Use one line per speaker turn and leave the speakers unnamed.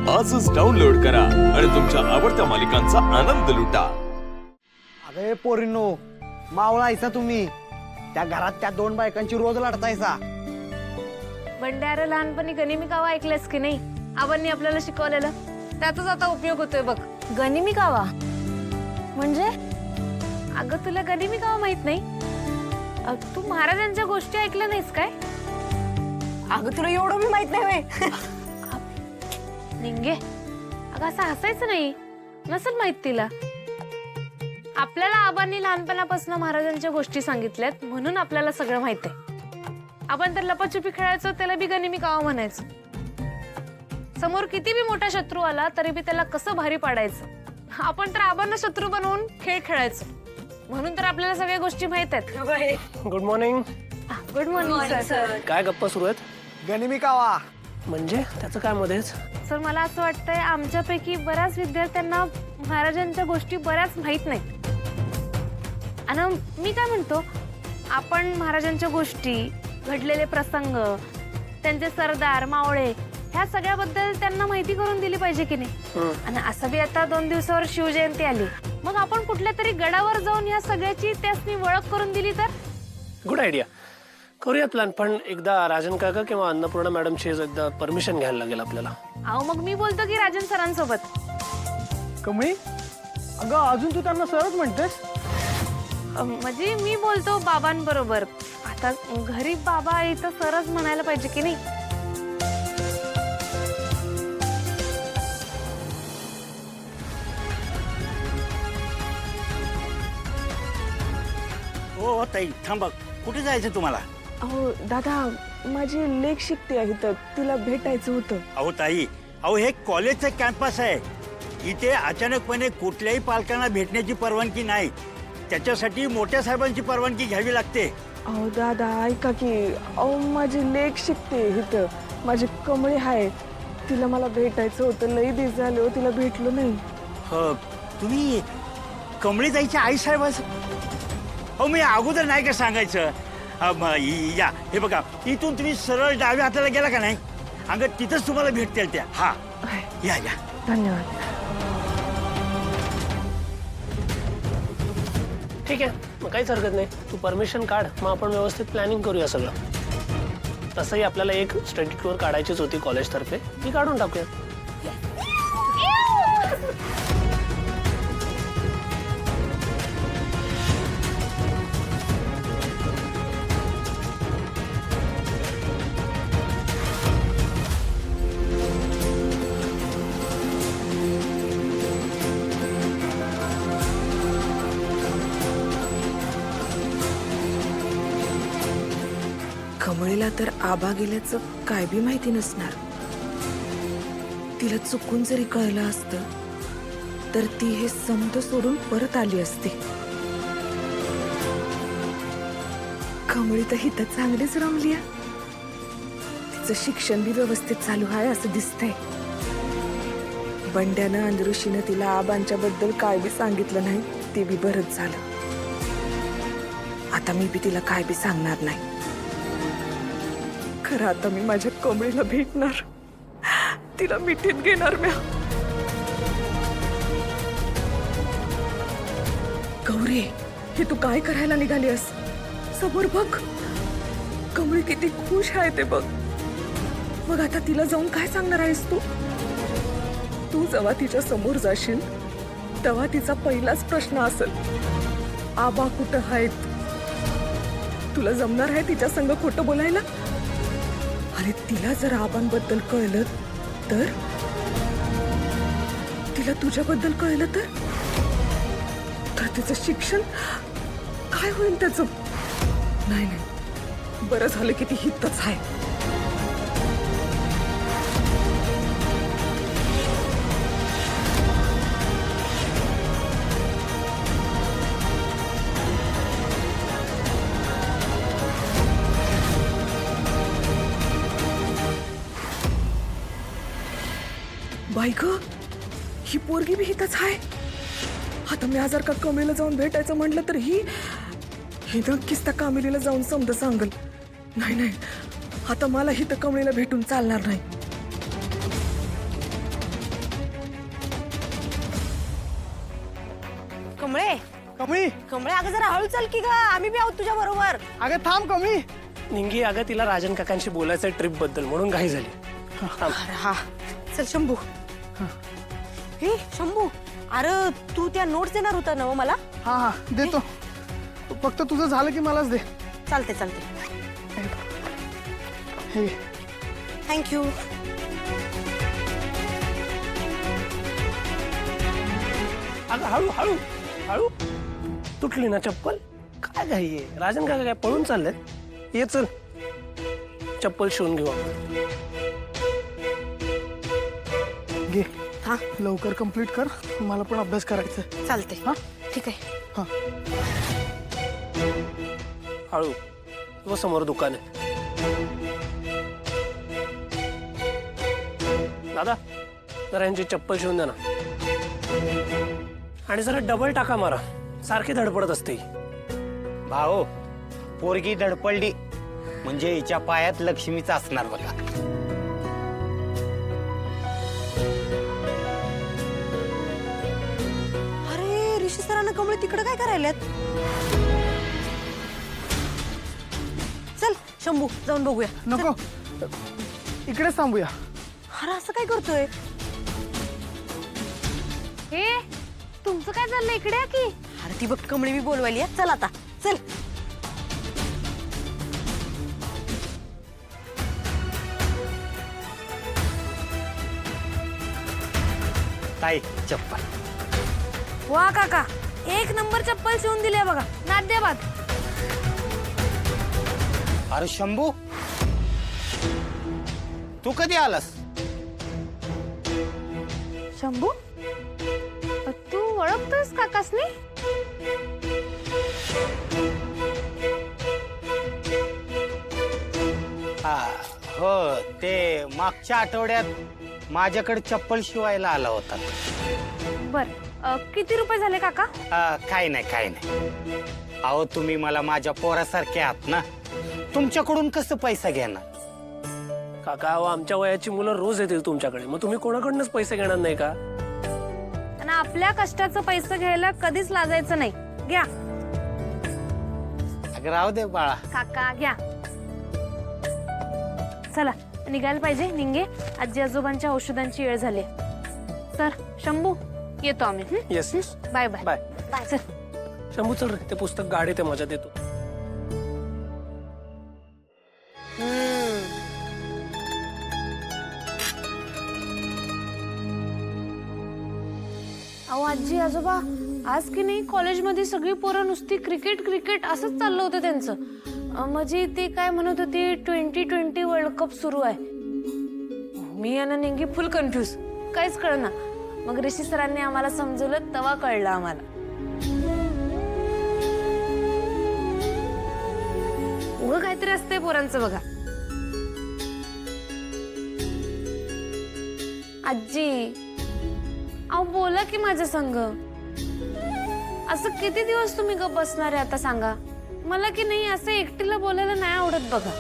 आजच डाउनलोड करा आणि तुमच्या आवडत्या मालिकांचा आनंद लुटा।
अरे पोरीनो, मावळायचा तुम्ही त्या घरात त्या दोन बायकांची रोज लढतायचा।
बंड्यारे लहानपणी गनिमी कावा ऐकलेस की नाही? आबांनी आपल्याला शिकवलेलं त्याचाच आता उपयोग होतोय बघ। गनिमी कावा म्हणजे? अगं तुला गनिमी कावा माहित नाही? तू महाराजांच्या गोष्टी ऐकल्या नाहीस काय?
अगं तुला एवढं मी माहित नाही व्हय?
निंगे, अगं असं हसायचं नाही, नसेल माहित तिला। आपल्याला आबांनी लहानपणापासून महाराजांच्या गोष्टी सांगितल्यात म्हणून आपल्याला सगळं माहित आहे। आपण तर लपाछुपी खेळायचो, त्याला बी गनिमी कावा म्हणायचो। समोर किती बी मोठा शत्रू आला तरी बी त्याला कसं भारी पाडायचं, आपण तर आबांना शत्रू बनवून खेळ खेळायचो, म्हणून तर आपल्याला सगळ्या गोष्टी माहित आहेत।
Good morning.
Good morning sir.
काय गप्पा सुरू आहेत?
गनिमी कावा
म्हणजे त्याचं काय मध्येच?
सर मला असं वाटतंय आमच्यापैकी बऱ्याच विद्यार्थ्यांना महाराजांच्या गोष्टी बऱ्याच माहित नाहीत। आणि मी काय म्हणतो, आपण महाराजांच्या गोष्टी, घडलेले प्रसंग, त्यांचे सरदार मावळे ह्या सगळ्याबद्दल त्यांना माहिती करून दिली पाहिजे की नाही? आणि असं बी आता 2 दिवसावर शिवजयंती आली, मग आपण कुठल्या तरी गडावर जाऊन ह्या सगळ्याची त्यासनी ओळख करून दिली तर?
गुड आयडिया, करूया प्लॅन। पण एकदा राजन काका किंवा अन्नपूर्णा मॅडमची एकदा परमिशन घ्यायला लागेल आपल्याला।
अहो मग मी बोलतो की राजन सरांसोबत।
कमळी, अगं अजून तू त्यांना सरच म्हणतेस?
म्हणजे मी बोलतो बाबांबरोबर, आता घरी बाबा इथं सरच म्हणायला पाहिजे की नाही?
हो ताई, थांबा, कुठे जायचं तुम्हाला?
अहो दादा, माझी लेक शिकते आहे तर तिला भेटायचं होतं।
अहो ताई, अहो हे कॉलेजचं कॅम्पस आहे, इथे अचानकपणे कुठल्याही पालकांना भेटण्याची परवानगी नाही, त्याच्यासाठी मोठ्या साहेबांची परवानगी घ्यावी लागते।
अहो दादा ऐका की, अहो माझी लेक शिकते इथं, माझी कमळी आहे, तिला मला भेटायचं होतं, लई दिवस झाले हो तिला भेटलो नाही।
हो, तुम्ही कमळी ताईच्या आई साहेबाच? अहो मी अगोदर नाही का सांगायचं? या हे बघा, इथून तुम्ही सरळ डाव्या हाताला गेला का नाही, अगं तिथंच तुम्हाला भेटतील त्या। हा या या,
धन्यवाद।
ठीक आहे, मग काहीच हरकत नाही, तू परमिशन काढ, मग आपण व्यवस्थित प्लॅनिंग करूया सगळं। तसंही आपल्याला एक स्टडी टूर काढायचीच होती कॉलेजतर्फे, ती काढून टाकूया।
कमळीला तर आबा गेल्याचं काय बी माहिती नसणार। तिला चुकून जरी कळलं असतं तर ती हे समज सोडून परत आली असती। कमळी तर ही तर चांगलीच रमली, तिचं शिक्षण बी व्यवस्थित चालू आहे असं दिसतंय। बंड्यानं अंधऋषीनं तिला आबांच्या बद्दल काय बी सांगितलं नाही, ते बी बरंच झालं। आता मी बी तिला काय बी सांगणार नाही। खरं आता मी माझ्या कमळीला भेटणार, तिला मिठीत घेणार। म्या गौरी, हे तू काय करायला निघालीस? समोर बघ, कमळी किती खुश आहे ते बघ। मग आता तिला जाऊन काय सांगणार आहेस तू? तू जेव्हा तिच्या समोर जाशील तेव्हा तिचा पहिलाच प्रश्न असेल, आबा कुठं आहेत? तुला जमणार आहे तिच्या संग खोटं बोलायला? आणि तिला जर आबांबद्दल कळलं तर? तिला तुझ्याबद्दल कळलं तर तिचं शिक्षण काय होईल त्याचं? नाही नाही, बरं झालं की ती हितच आहे। बाई ग, ही पोरगी बी हितच आहे। आता मी आजार का कमळीला जाऊन भेटायचं म्हटलं तर ही नक्कीच त्या कामिलीला जाऊन समज सांगल। नाही नाही, आता मला ही तर कमळीला भेटून चालणार नाही।
कमळे
कमळी
कमळे अगं जरा हळू चल की ग आम्ही बी आहोत तुझ्या बरोबर.
अगं थांब कमळी.
निंगी अगं तिला राजन काकांशी बोलायचं ट्रिप बद्दल म्हणून घाई झाली.
अरे हा चल शंभू. हे शंभू अरे तू त्या नोट्स देणार होता ना मला.
हा हा देतो. फक्त तुझं झालं की मलाच दे.
चालते चालते
हे
थँक्यू.
अगं हळू हळू हळू तुटली ना चप्पल. काय घाई आहे राजन काका काय पळून चाललेत. ये चल चप्पल शिवून घेऊ आपण.
घे.
हा
लवकर कंप्लीट कर. मला पण अभ्यास करायचा आहे.
चालते
हा
ठीक आहे.
हा
हळू व समोर दुकान आहे. दादा जरा यांची चप्पल शिवून द्या ना. आणि जरा डबल टाका मारा. सारखी धडपडत असते ही.
भाऊ पोरगी धडपडली म्हणजे हिच्या पायात लक्ष्मीच असणार बघा.
अरे ऋषी सरांना कमळे तिकडे काय करायल्यात. चल शंभू जाऊन बघूया.
नको इकडेच थांबूया.
अरे असं काय करतोय.
हे तुमचं काय चाललंय इकडे या की.
अरे ती बघ कमळी बी बोलवायली आहे. चल आता चल.
ताई चप्पल.
वा काका एक नंबर चप्पल शिवून दिली बघा. नाद्याबाद.
अरे शंभू तू कधी आलास.
शंभू तू ओळखतोयस काकासनी.
हा हो ते मागच्या आठवड्यात माझ्याकडे चप्पल शिवायला आला होता.
बर किती रुपये झाले काका.
काय नाही काय नाही. अहो तुम्ही मला माझ्या पोरासारखे आहात ना. तुमच्याकडून कसं पैसा घेणार.
काका अहो, आमच्या वयाची मुलं रोज येतील तुमच्याकडे. मग तुम्ही कोणाकडनंच पैसे घेणार नाही का.
आणि आपल्या कष्टाचं पैसे घ्यायला कधीच लाजायचं नाही. घ्या
अगं राहू दे बाळा.
काका घ्या. चला निघायला पाहिजे. निंगे आजी आजोबांच्या औषधांची वेळ झाली. सर शंभू येतो आम्ही.
Yes yes
bye bye.
Bye.
Bye चल.
शंभू चल रे ते पुस्तक गाडी ते मजा देतो.
अहो आजी आजोबा आज की नाही कॉलेजमध्ये सगळी पोरं नुसती क्रिकेट क्रिकेट असंच चाललं होतं त्यांचं. म्हणजे ते काय म्हणत होते 2020 वर्ल्ड कप सुरू आहे. मी आणि निंगी फुल कन्फ्यूज. काहीच कळना. मग ऋषी सरांनी आम्हाला समजवलं तेव्हा कळलं आम्हाला. उगं काहीतरी असतंय पोरांचं बघा. आजी अहो बोला की माझ्या संग. असं किती दिवस तुम्ही गप बसणार आहे आता सांगा मला. की नाही असं एकटीला बोलायला नाही आवडत बघा.